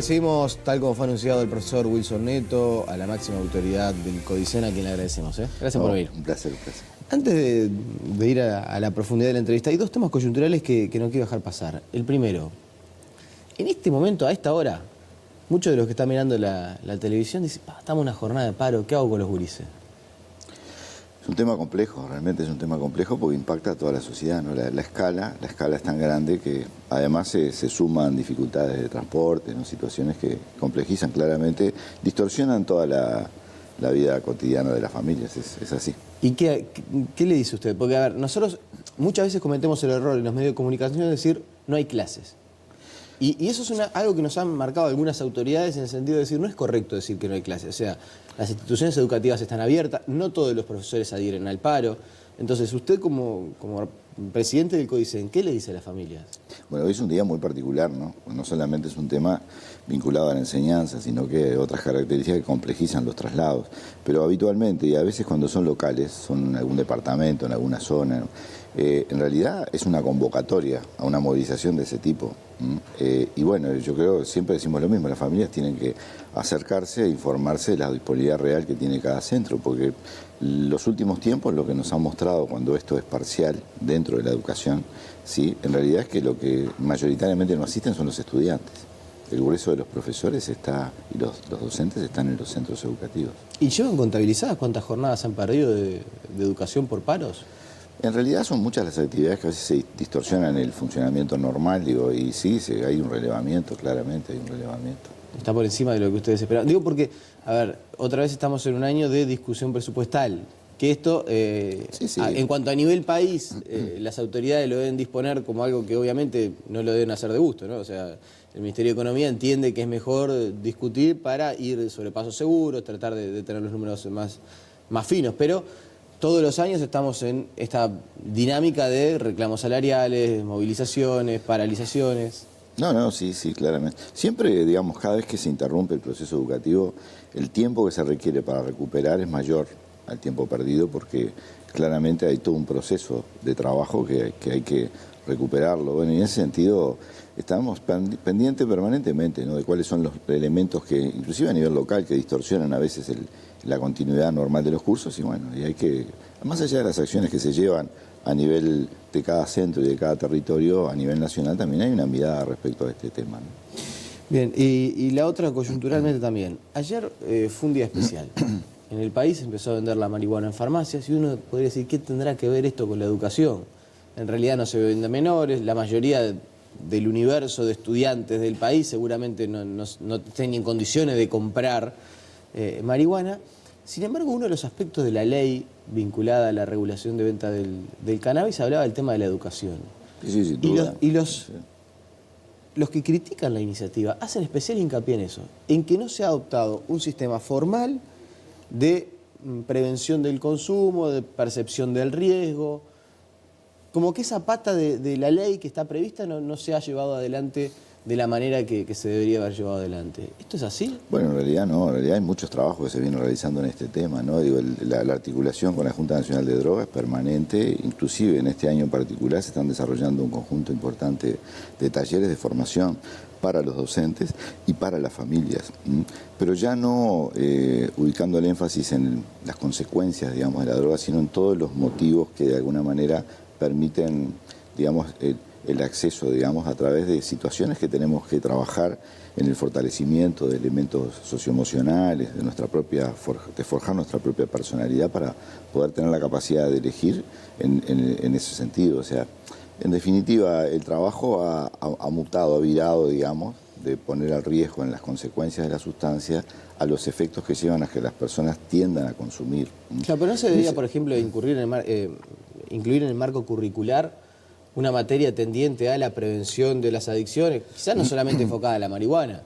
recibimos, tal como fue anunciado, el profesor Wilson Neto, a la máxima autoridad del CODICEN, a quien le agradecemos. Gracias por venir. Un placer, un placer. Antes de ir a la profundidad de la entrevista, hay dos temas coyunturales que no quiero dejar pasar. El primero, en este momento, a esta hora, muchos de los que están mirando la televisión dicen, estamos en una jornada de paro, ¿qué hago con los gurises? Es un tema complejo, realmente es un tema complejo porque impacta a toda la sociedad, ¿no? La escala es tan grande que además se suman dificultades de transporte, ¿no? Situaciones que complejizan claramente, distorsionan toda la vida cotidiana de las familias, es así. ¿Y qué le dice usted? Porque, a ver, nosotros muchas veces cometemos el error en los medios de comunicación de decir, no hay clases. Y eso es algo que nos han marcado algunas autoridades en el sentido de decir, no es correcto decir que no hay clases. O sea, las instituciones educativas están abiertas, no todos los profesores adhieren al paro. Entonces, usted como presidente del CODICEN, ¿qué le dice a las familias? Bueno, hoy es un día muy particular, ¿no? No solamente es un tema vinculado a la enseñanza, sino que hay otras características que complejizan los traslados. Pero habitualmente, y a veces cuando son locales, son en algún departamento, en alguna zona, ¿no? En realidad es una convocatoria a una movilización de ese tipo. Y bueno, yo creo, siempre decimos lo mismo, las familias tienen que acercarse e informarse de la disponibilidad real que tiene cada centro, porque los últimos tiempos lo que nos han mostrado cuando esto es parcial dentro de la educación, ¿sí? En realidad es que lo que mayoritariamente no asisten son los estudiantes. El grueso de los profesores y los docentes están en los centros educativos. ¿Y llevan contabilizadas cuántas jornadas han perdido de educación por paros? En realidad son muchas las actividades que a veces se distorsionan el funcionamiento normal, digo, y sí, hay un relevamiento, claramente hay un relevamiento. Está por encima de lo que ustedes esperaban. Digo porque, a ver, otra vez estamos en un año de discusión presupuestal. Que esto, sí. En cuanto a nivel país, las autoridades lo deben disponer como algo que obviamente no lo deben hacer de gusto, ¿no? O sea, el Ministerio de Economía entiende que es mejor discutir para ir sobre pasos seguros, tratar de tener los números más finos, pero todos los años estamos en esta dinámica de reclamos salariales, movilizaciones, paralizaciones. No, sí, claramente. Siempre, digamos, cada vez que se interrumpe el proceso educativo, el tiempo que se requiere para recuperar es mayor al tiempo perdido, porque claramente hay todo un proceso de trabajo que hay que recuperarlo. Bueno, y en ese sentido estamos pendientes permanentemente, ¿no? De cuáles son los elementos que, inclusive a nivel local, que distorsionan a veces la continuidad normal de los cursos, y bueno, y hay que, más allá de las acciones que se llevan a nivel de cada centro y de cada territorio, a nivel nacional también hay una mirada respecto a este tema, ¿no? Bien, y la otra coyunturalmente también. Ayer fue un día especial. En el país empezó a vender la marihuana en farmacias y uno podría decir, ¿qué tendrá que ver esto con la educación? En realidad no se vende a menores, la mayoría del universo de estudiantes del país seguramente no estén ni en condiciones de comprar marihuana. Sin embargo, uno de los aspectos de la ley vinculada a la regulación de venta del cannabis hablaba del tema de la educación. Sí, sin duda. Los que critican la iniciativa hacen especial hincapié en eso, en que no se ha adoptado un sistema formal de prevención del consumo, de percepción del riesgo, como que esa pata de la ley que está prevista no se ha llevado adelante de la manera que se debería haber llevado adelante. ¿Esto es así? Bueno, en realidad no, en realidad hay muchos trabajos que se vienen realizando en este tema, ¿no? Digo, la articulación con la Junta Nacional de Drogas es permanente, inclusive en este año en particular se están desarrollando un conjunto importante de talleres de formación para los docentes y para las familias, pero ya no ubicando el énfasis en las consecuencias, digamos, de la droga, sino en todos los motivos que de alguna manera permiten, digamos, el acceso, digamos, a través de situaciones que tenemos que trabajar en el fortalecimiento de elementos socioemocionales, de forjar nuestra propia personalidad para poder tener la capacidad de elegir en ese sentido. O sea, en definitiva, el trabajo ha mutado, ha virado, digamos, de poner al riesgo en las consecuencias de la sustancia a los efectos que llevan a que las personas tiendan a consumir. Claro, pero no se debería, por ejemplo, incluir en el marco curricular una materia tendiente a la prevención de las adicciones, quizás no solamente enfocada a la marihuana,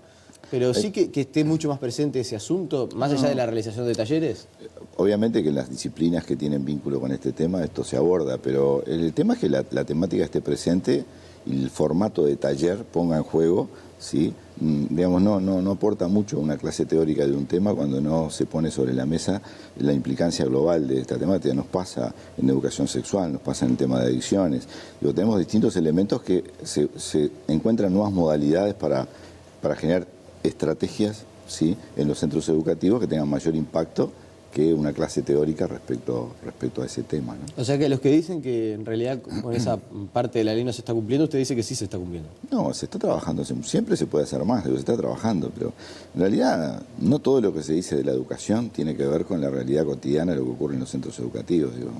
pero sí que esté mucho más presente ese asunto, más allá de la realización de talleres. Obviamente que en las disciplinas que tienen vínculo con este tema esto se aborda, pero el tema es que la temática esté presente y el formato de taller ponga en juego, ¿sí? Digamos, no aporta mucho una clase teórica de un tema cuando no se pone sobre la mesa la implicancia global de esta temática. Nos pasa en educación sexual, nos pasa en el tema de adicciones. Digo, tenemos distintos elementos que se encuentran nuevas modalidades para generar estrategias, ¿sí?, en los centros educativos que tengan mayor impacto que una clase teórica respecto a ese tema, ¿no? O sea que los que dicen que en realidad con esa parte de la ley no se está cumpliendo, usted dice que sí se está cumpliendo. No, se está trabajando, siempre se puede hacer más, se está trabajando, pero en realidad no todo lo que se dice de la educación tiene que ver con la realidad cotidiana de lo que ocurre en los centros educativos, digo.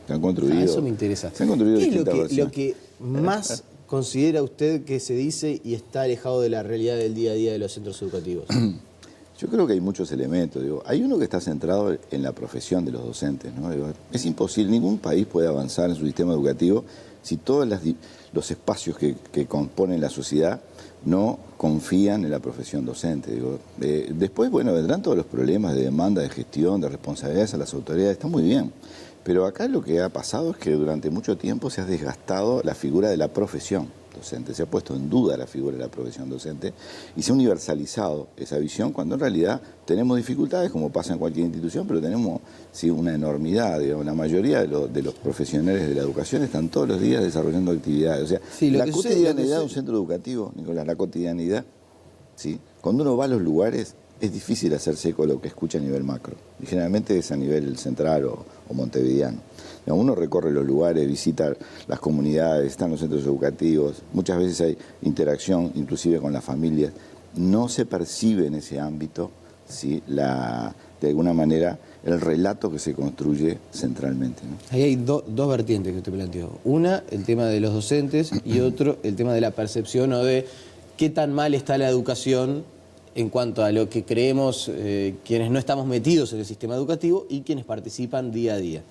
Se han construido, Eso me interesa. Se han construido ¿Qué es distintas versiones. lo que más considera usted que se dice y está alejado de la realidad del día a día de los centros educativos? Yo creo que hay muchos elementos. Digo, hay uno que está centrado en la profesión de los docentes, ¿no? Digo, es imposible, ningún país puede avanzar en su sistema educativo si todos los espacios que componen la sociedad no confían en la profesión docente. Digo, después, bueno, vendrán todos los problemas de demanda, de gestión, de responsabilidades a las autoridades, está muy bien. Pero acá lo que ha pasado es que durante mucho tiempo se ha desgastado la figura de la profesión docente, se ha puesto en duda la figura de la profesión docente y se ha universalizado esa visión cuando en realidad tenemos dificultades, como pasa en cualquier institución, pero tenemos sí, una enormidad, digamos, la mayoría de los profesionales de la educación están todos los días desarrollando actividades. O sea, sí, la cotidianidad de un centro educativo, Nicolás, la cotidianidad, ¿sí? Cuando uno va a los lugares es difícil hacerse eco de lo que escucha a nivel macro, y generalmente es a nivel central o montevideano. Uno recorre los lugares, visita las comunidades, está en los centros educativos, muchas veces hay interacción inclusive con las familias. No se percibe en ese ámbito, ¿sí?, de alguna manera el relato que se construye centralmente, ¿no? Ahí hay dos vertientes que usted planteó. Una, el tema de los docentes, y otro, el tema de la percepción o de qué tan mal está la educación en cuanto a lo que creemos quienes no estamos metidos en el sistema educativo y quienes participan día a día.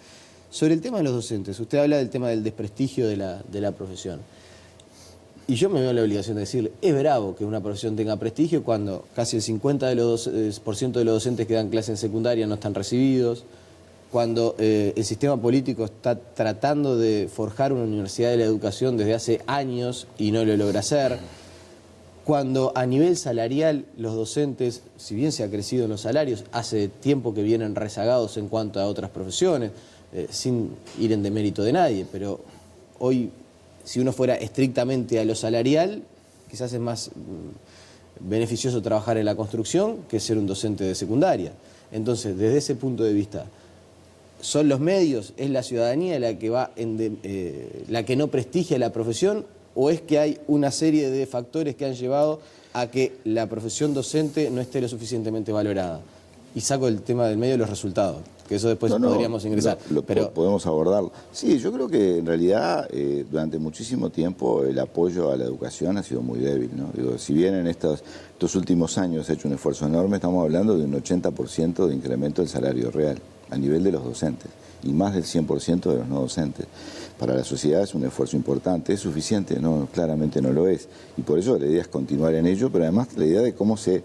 Sobre el tema de los docentes, usted habla del tema del desprestigio de la profesión. Y yo me veo en la obligación de decirle, es bravo que una profesión tenga prestigio cuando casi el 50% de los docentes que dan clases en secundaria no están recibidos, cuando el sistema político está tratando de forjar una universidad de la educación desde hace años y no lo logra hacer, cuando a nivel salarial los docentes, si bien se ha crecido en los salarios, hace tiempo que vienen rezagados en cuanto a otras profesiones, sin ir en demérito de nadie, pero hoy, si uno fuera estrictamente a lo salarial, quizás es más beneficioso trabajar en la construcción que ser un docente de secundaria. Entonces, desde ese punto de vista, ¿son los medios, es la ciudadanía la que la que no prestigia la profesión, o es que hay una serie de factores que han llevado a que la profesión docente no esté lo suficientemente valorada? Y saco el tema del medio de los resultados, que eso después podríamos ingresar. Pero podemos abordarlo. Sí, yo creo que en realidad durante muchísimo tiempo el apoyo a la educación ha sido muy débil, ¿no? Digo, si bien en estos últimos años se ha hecho un esfuerzo enorme, estamos hablando de un 80% de incremento del salario real a nivel de los docentes y más del 100% de los no docentes. Para la sociedad es un esfuerzo importante. ¿Es suficiente? No, claramente no lo es. Y por eso la idea es continuar en ello, pero además la idea de cómo se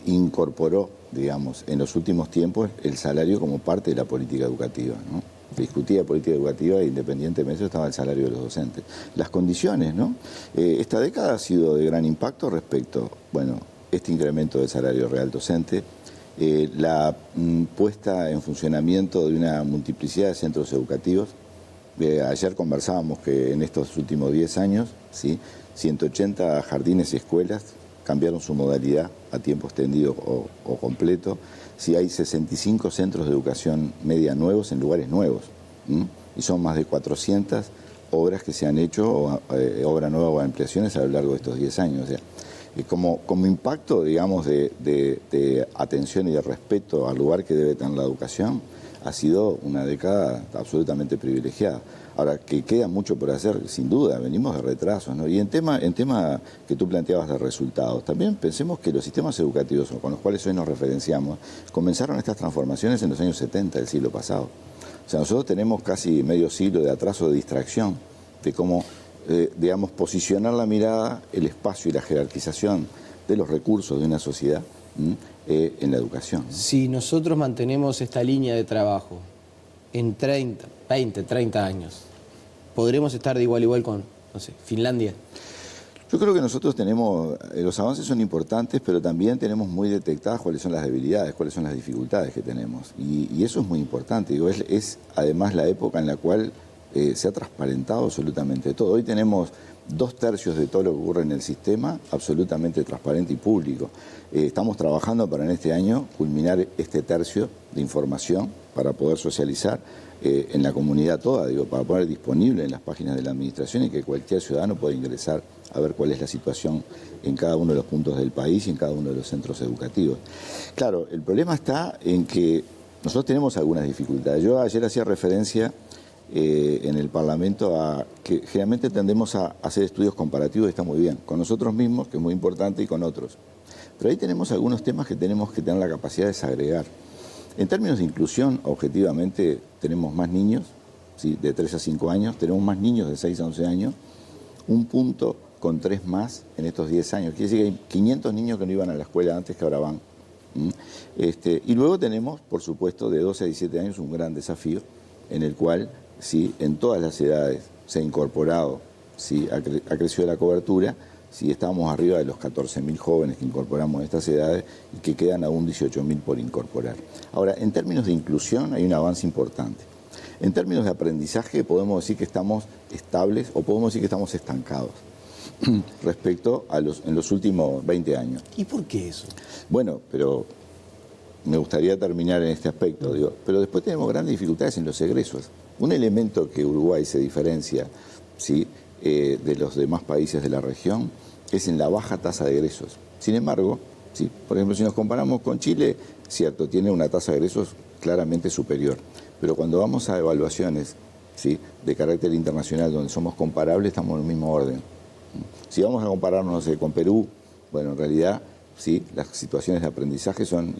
incorporó, digamos, en los últimos tiempos el salario como parte de la política educativa, ¿no? Se discutía política educativa e independientemente de eso estaba el salario de los docentes. Las condiciones, ¿no? Esta década ha sido de gran impacto respecto, bueno, este incremento del salario real docente, la puesta en funcionamiento de una multiplicidad de centros educativos. Ayer conversábamos que en estos últimos 10 años, ¿sí?, 180 jardines y escuelas cambiaron su modalidad a tiempo extendido o completo. Sí, hay 65 centros de educación media nuevos en lugares nuevos, y son más de 400 obras que se han hecho, obra nueva o ampliaciones a lo largo de estos 10 años. O sea, como impacto, digamos, de atención y de respeto al lugar que debe tener la educación, ha sido una década absolutamente privilegiada. Ahora, que queda mucho por hacer, sin duda, venimos de retrasos, ¿no? Y en tema que tú planteabas de resultados, también pensemos que los sistemas educativos con los cuales hoy nos referenciamos, comenzaron estas transformaciones en los años 70 del siglo pasado. O sea, nosotros tenemos casi medio siglo de atraso, de distracción, de cómo, digamos, posicionar la mirada, el espacio y la jerarquización de los recursos de una sociedad en la educación, ¿no? Si nosotros mantenemos esta línea de trabajo en 20, 30 años, ¿podremos estar de igual a igual con, no sé, Finlandia? Yo creo que nosotros tenemos, los avances son importantes, pero también tenemos muy detectadas cuáles son las debilidades, cuáles son las dificultades que tenemos. Y eso es muy importante. Digo, es además la época en la cual se ha transparentado absolutamente todo. Hoy tenemos 2/3 de todo lo que ocurre en el sistema absolutamente transparente y público. Estamos trabajando para en este año culminar este tercio de información para poder socializar en la comunidad toda, para poner disponible en las páginas de la administración y que cualquier ciudadano pueda ingresar a ver cuál es la situación en cada uno de los puntos del país y en cada uno de los centros educativos. Claro, el problema está en que nosotros tenemos algunas dificultades. Yo ayer hacía referencia en el Parlamento a que generalmente tendemos a hacer estudios comparativos, y está muy bien, con nosotros mismos, que es muy importante, y con otros. Pero ahí tenemos algunos temas que tenemos que tener la capacidad de desagregar. En términos de inclusión, objetivamente, tenemos más niños, ¿sí?, de 3 a 5 años, tenemos más niños de 6 a 11 años, un punto con 3 más en estos 10 años. Quiere decir que hay 500 niños que no iban a la escuela antes que ahora van. Y luego tenemos, por supuesto, de 12 a 17 años un gran desafío en el cual, sí, en todas las edades se ha incorporado, sí, ha crecido la cobertura, sí, estamos arriba de los 14.000 jóvenes que incorporamos en estas edades y que quedan aún 18.000 por incorporar. Ahora, en términos de inclusión hay un avance importante. En términos de aprendizaje podemos decir que estamos estables o podemos decir que estamos estancados respecto a en los últimos 20 años. ¿Y por qué eso? Bueno, pero me gustaría terminar en este aspecto, pero después tenemos grandes dificultades en los egresos. Un elemento que Uruguay se diferencia, ¿sí?, de los demás países de la región es en la baja tasa de egresos. Sin embargo, ¿sí?, por ejemplo, si nos comparamos con Chile, cierto, tiene una tasa de egresos claramente superior, pero cuando vamos a evaluaciones, ¿sí?, de carácter internacional donde somos comparables, estamos en el mismo orden. Si vamos a compararnos, no sé, con Perú, bueno, en realidad, sí, las situaciones de aprendizaje son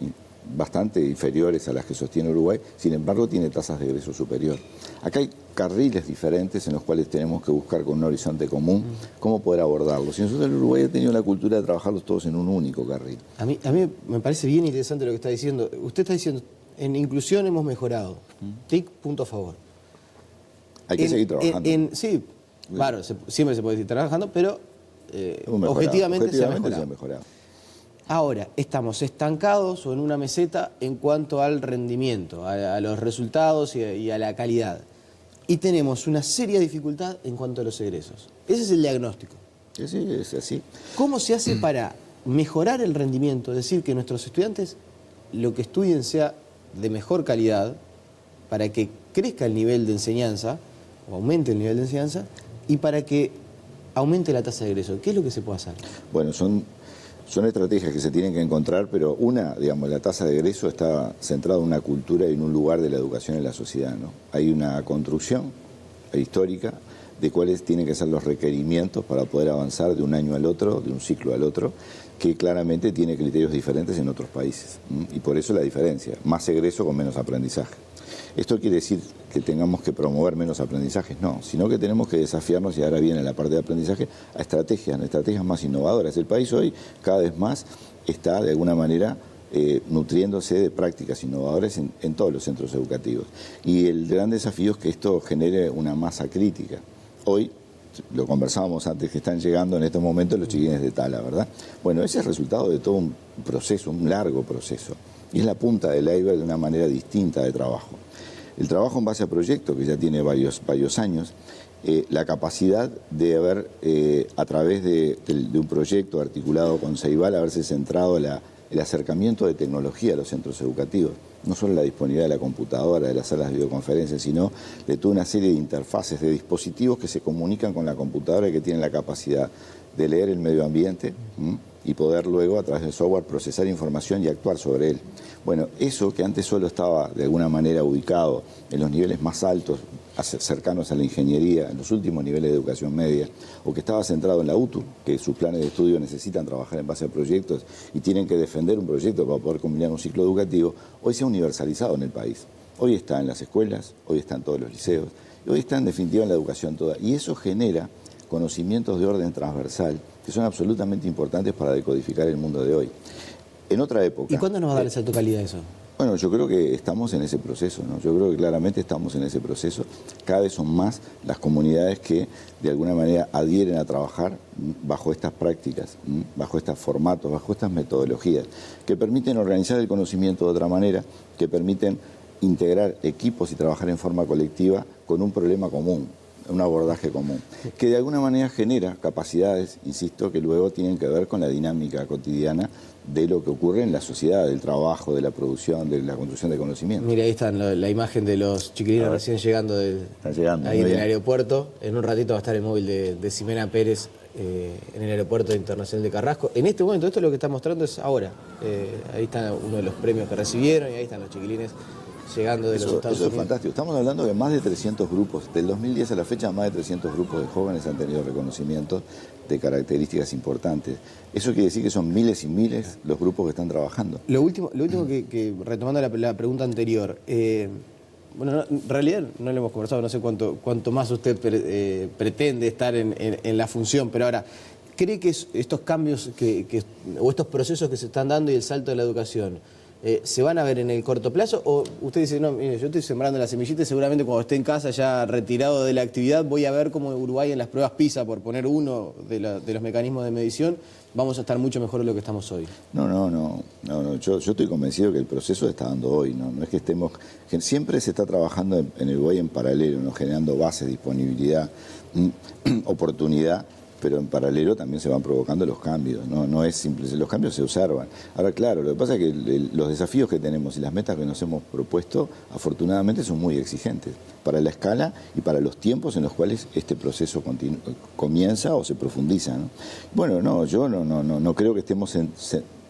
bastante inferiores a las que sostiene Uruguay, sin embargo tiene tasas de egreso superior. Acá hay carriles diferentes en los cuales tenemos que buscar con un horizonte común cómo poder abordarlos. Y nosotros en Uruguay hemos tenido la cultura de trabajarlos todos en un único carril. A mí me parece bien interesante lo que está diciendo. Usted está diciendo, en inclusión hemos mejorado. TIC, punto a favor. Hay que seguir trabajando. Sí, claro, siempre se puede seguir trabajando, pero objetivamente se ha mejorado. Ahora, estamos estancados o en una meseta en cuanto al rendimiento, a los resultados y a la calidad. Y tenemos una seria dificultad en cuanto a los egresos. Ese es el diagnóstico. Sí, es así. ¿Cómo se hace para mejorar el rendimiento? Es decir, que nuestros estudiantes lo que estudien sea de mejor calidad, para que crezca el nivel de enseñanza, o aumente el nivel de enseñanza, y para que aumente la tasa de egreso. ¿Qué es lo que se puede hacer? Bueno, son estrategias que se tienen que encontrar, pero la tasa de egreso está centrada en una cultura y en un lugar de la educación en la sociedad, ¿no? Hay una construcción histórica de cuáles tienen que ser los requerimientos para poder avanzar de un año al otro, de un ciclo al otro, que claramente tiene criterios diferentes en otros países. Y por eso la diferencia, más egreso con menos aprendizaje. ¿Esto quiere decir que tengamos que promover menos aprendizajes? No, sino que tenemos que desafiarnos, y ahora viene la parte de aprendizaje, a estrategias más innovadoras. El país hoy cada vez más está de alguna manera nutriéndose de prácticas innovadoras en todos los centros educativos. Y el gran desafío es que esto genere una masa crítica. Hoy, lo conversábamos antes, que están llegando en estos momentos los chiquines de Tala, ¿verdad? Bueno, ese es el resultado de todo un proceso, un largo proceso. Y es la punta del iceberg de una manera distinta de trabajo. El trabajo en base a proyectos, que ya tiene varios años, la capacidad de haber, a través de un proyecto articulado con Ceibal, haberse centrado el acercamiento de tecnología a los centros educativos. No solo la disponibilidad de la computadora, de las salas de videoconferencia, sino de toda una serie de interfaces, de dispositivos que se comunican con la computadora y que tienen la capacidad de leer el medio ambiente y poder luego, a través del software, procesar información y actuar sobre él. Bueno, eso que antes solo estaba de alguna manera ubicado en los niveles más altos, cercanos a la ingeniería, en los últimos niveles de educación media, o que estaba centrado en la UTU, que sus planes de estudio necesitan trabajar en base a proyectos y tienen que defender un proyecto para poder combinar un ciclo educativo, hoy se ha universalizado en el país. Hoy está en las escuelas, hoy está en todos los liceos, y hoy está en definitiva en la educación toda. Y eso genera conocimientos de orden transversal que son absolutamente importantes para decodificar el mundo de hoy. En otra época... ¿Y cuándo nos va a dar el salto de calidad eso? Bueno, yo creo que estamos en ese proceso, ¿no? Yo creo que claramente estamos en ese proceso. Cada vez son más las comunidades que de alguna manera adhieren a trabajar bajo estas prácticas, bajo estos formatos, bajo estas metodologías, que permiten organizar el conocimiento de otra manera, que permiten integrar equipos y trabajar en forma colectiva con un problema común. un abordaje común, que de alguna manera genera capacidades, insisto, que luego tienen que ver con la dinámica cotidiana de lo que ocurre en la sociedad, del trabajo, de la producción, de la construcción de conocimiento. Mira, ahí está la imagen de los chiquilines recién llegando, ahí del aeropuerto. En un ratito va a estar el móvil de Ximena Pérez en el aeropuerto internacional de Carrasco. En este momento, esto lo que está mostrando es ahora. Ahí está uno de los premios que recibieron y ahí están los chiquilines llegando de los Estados Unidos. Eso es fantástico. Estamos hablando de más de 300 grupos. Del 2010 a la fecha, más de 300 grupos de jóvenes han tenido reconocimientos de características importantes. Eso quiere decir que son miles y miles los grupos que están trabajando. Lo último que retomando la pregunta anterior, bueno, en realidad no lo hemos conversado, no sé cuánto más usted pretende estar en la función, pero ahora, ¿cree que estos cambios o estos procesos que se están dando y el salto de la educación se van a ver en el corto plazo? ¿O usted dice, no, mire, yo estoy sembrando la semillita y seguramente cuando esté en casa ya retirado de la actividad voy a ver cómo Uruguay en las pruebas PISA, por poner uno de los mecanismos de medición, vamos a estar mucho mejor de lo que estamos hoy? No. Yo estoy convencido que el proceso se está dando hoy. No es que estemos... Siempre se está trabajando en el Uruguay en paralelo, ¿no? Generando bases, disponibilidad, oportunidad, pero en paralelo también se van provocando los cambios, no es simple, los cambios se observan. Ahora, claro, lo que pasa es que los desafíos que tenemos y las metas que nos hemos propuesto, afortunadamente, son muy exigentes para la escala y para los tiempos en los cuales este proceso comienza o se profundiza, ¿no? Bueno, yo no creo que estemos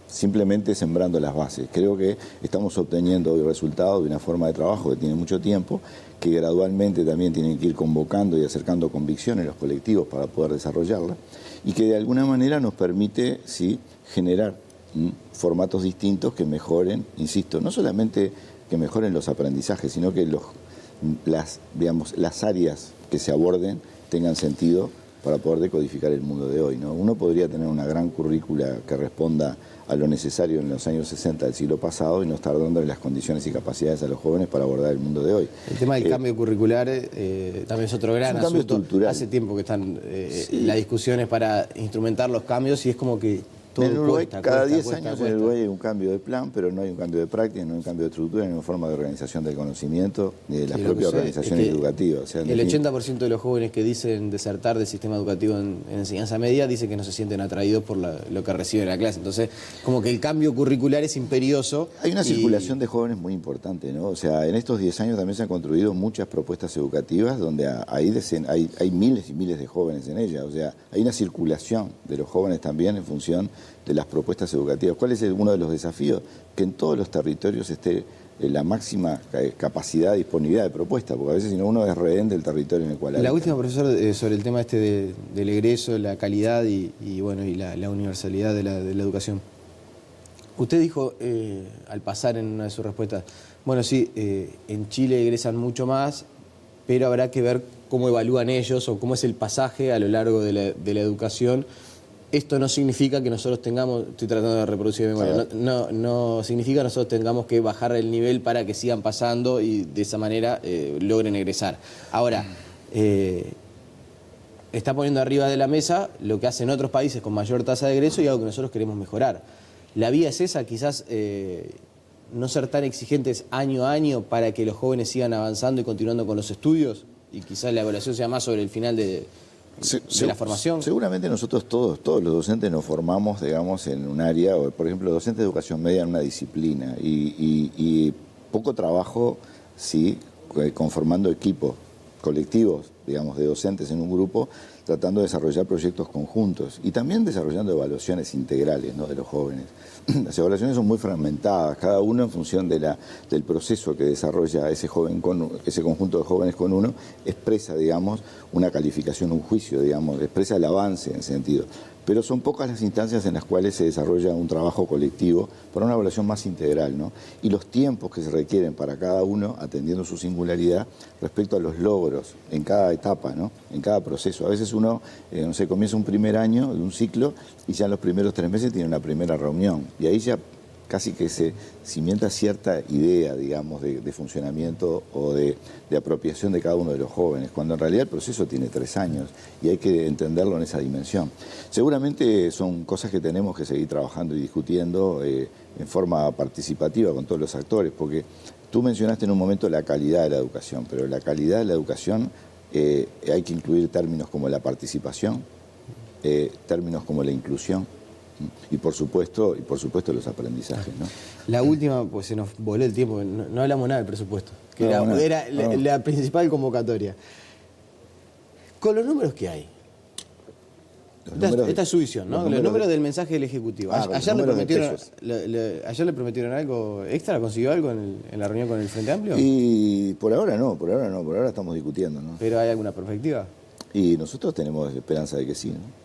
simplemente sembrando las bases. Creo que estamos obteniendo hoy resultados de una forma de trabajo que tiene mucho tiempo, que gradualmente también tienen que ir convocando y acercando convicciones en los colectivos para poder desarrollarla, y que de alguna manera nos permite, sí, generar formatos distintos que mejoren, insisto, no solamente que mejoren los aprendizajes, sino que las áreas que se aborden tengan sentido para poder decodificar el mundo de hoy, ¿no? Uno podría tener una gran currícula que responda a lo necesario en los años 60 del siglo pasado y no estar dándole las condiciones y capacidades a los jóvenes para abordar el mundo de hoy. El tema del cambio curricular también es otro gran asunto. Estructural. Hace tiempo que están las discusiones para instrumentar los cambios y es como que todo en Uruguay, cada 10 años en Uruguay hay un cambio de plan, pero no hay un cambio de práctica, no hay un cambio de estructura, ni una forma de organización del conocimiento, ni de las propias organizaciones educativas. O sea, el 80% de los jóvenes que dicen desertar del sistema educativo en enseñanza media dicen que no se sienten atraídos por lo que reciben en la clase. Entonces, como que el cambio curricular es imperioso. Hay una circulación de jóvenes muy importante, ¿no? O sea, en estos 10 años también se han construido muchas propuestas educativas donde hay miles y miles de jóvenes en ellas. O sea, hay una circulación de los jóvenes también en función de las propuestas educativas. ¿Cuál es uno de los desafíos? Que en todos los territorios esté la máxima capacidad, disponibilidad de propuesta, porque a veces si no uno es rehén del territorio en el cual habita. La última, profesor, sobre el tema del egreso, la calidad y la universalidad de la educación. Usted dijo, al pasar en una de sus respuestas, bueno, sí, en Chile egresan mucho más, pero habrá que ver cómo evalúan ellos o cómo es el pasaje a lo largo de la educación. Esto no significa que nosotros tengamos, estoy tratando de reproducir mi memoria, no significa que nosotros tengamos que bajar el nivel para que sigan pasando y de esa manera logren egresar. Ahora, está poniendo arriba de la mesa lo que hacen otros países con mayor tasa de egreso y algo que nosotros queremos mejorar. La vía es esa, quizás no ser tan exigentes año a año para que los jóvenes sigan avanzando y continuando con los estudios y quizás la evaluación sea más sobre el final de la formación. Seguramente nosotros todos los docentes nos formamos, digamos, en un área, o por ejemplo, docentes de educación media en una disciplina y poco trabajo, sí, conformando equipos colectivos, digamos, de docentes en un grupo, tratando de desarrollar proyectos conjuntos y también desarrollando evaluaciones integrales, ¿no?, de los jóvenes. Las evaluaciones son muy fragmentadas, cada uno en función del proceso que desarrolla ese conjunto de jóvenes con uno, expresa, digamos, una calificación, un juicio, digamos, expresa el avance en ese sentido. Pero son pocas las instancias en las cuales se desarrolla un trabajo colectivo para una evaluación más integral, ¿no? Y los tiempos que se requieren para cada uno, atendiendo su singularidad, respecto a los logros en cada etapa, ¿no?, en cada proceso. A veces uno, no sé, comienza un primer año de un ciclo y ya en los primeros 3 meses tiene una primera reunión. Y ahí ya casi que se cimienta cierta idea, digamos, de funcionamiento o de apropiación de cada uno de los jóvenes, cuando en realidad el proceso tiene 3 años y hay que entenderlo en esa dimensión. Seguramente son cosas que tenemos que seguir trabajando y discutiendo en forma participativa con todos los actores, porque tú mencionaste en un momento la calidad de la educación, pero la calidad de la educación hay que incluir términos como la participación, términos como la inclusión y por supuesto los aprendizajes, ¿no? La última, pues se nos voló el tiempo, no hablamos nada del presupuesto, que era la principal convocatoria. Con los números que hay, esta es su visión, ¿no? Los números del mensaje del Ejecutivo. Ayer le prometieron algo extra, ¿consiguió algo en la reunión con el Frente Amplio? Y por ahora por ahora estamos discutiendo, ¿no? ¿Pero hay alguna perspectiva? Y nosotros tenemos esperanza de que sí, ¿no?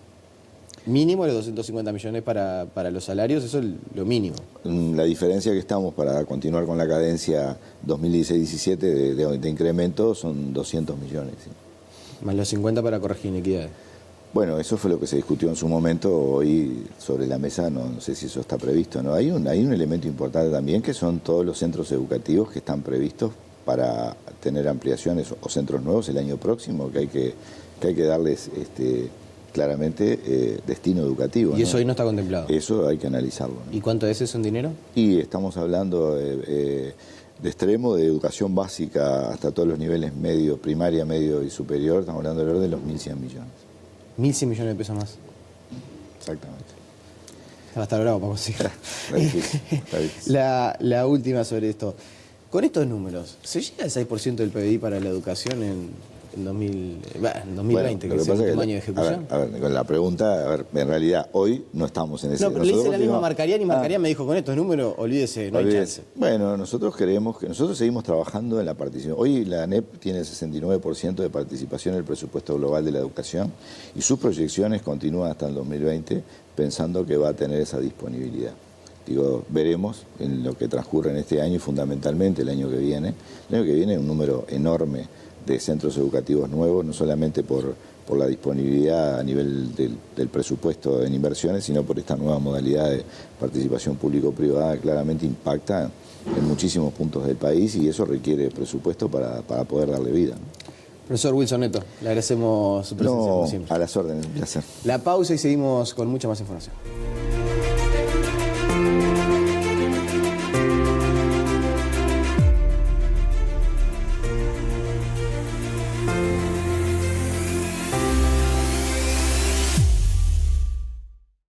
Mínimo los 250 millones para los salarios, eso es lo mínimo. La diferencia que estamos para continuar con la cadencia 2016-17 de incremento son 200 millones, ¿sí? Más los 50 para corregir inequidades. Bueno, eso fue lo que se discutió en su momento. Hoy sobre la mesa no sé si eso está previsto, ¿no? Hay un elemento importante también, que son todos los centros educativos que están previstos para tener ampliaciones o centros nuevos el año próximo, que hay que darles claramente destino educativo, ¿Y ¿no? eso hoy no está contemplado? Eso hay que analizarlo, ¿no? ¿Y cuánto es eso en dinero? Y estamos hablando de extremo, de educación básica hasta todos los niveles medio, primaria, medio y superior. Estamos hablando alrededor de los 1.100 millones. 1.100 millones de pesos más. Exactamente. Va a estar bravo para conseguir. Está difícil, está difícil. La última sobre esto. Con estos números, ¿se llega al 6% del PBI para la educación en 2020, Bueno, que lo es que el pasa último es año de ejecución? a ver, con la pregunta, en realidad hoy no estamos en ese... No, pero le hice la misma a último- Marcarián y Marcarián me dijo, con estos números, olvídese, no hay Olvídese. chance. Bueno, nosotros creemos que nosotros seguimos trabajando en la participación. Hoy la ANEP tiene 69% de participación en el presupuesto global de la educación y sus proyecciones continúan hasta el 2020 pensando que va a tener esa disponibilidad. Digo, veremos en lo que transcurre en este año y fundamentalmente el año que viene. El año que viene un número enorme de centros educativos nuevos, no solamente por la disponibilidad a nivel del presupuesto en inversiones, sino por esta nueva modalidad de participación público-privada que claramente impacta en muchísimos puntos del país y eso requiere presupuesto para poder darle vida, ¿no? Profesor Wilson Neto, le agradecemos su presencia como siempre. A las órdenes, un placer. La pausa y seguimos con mucha más información.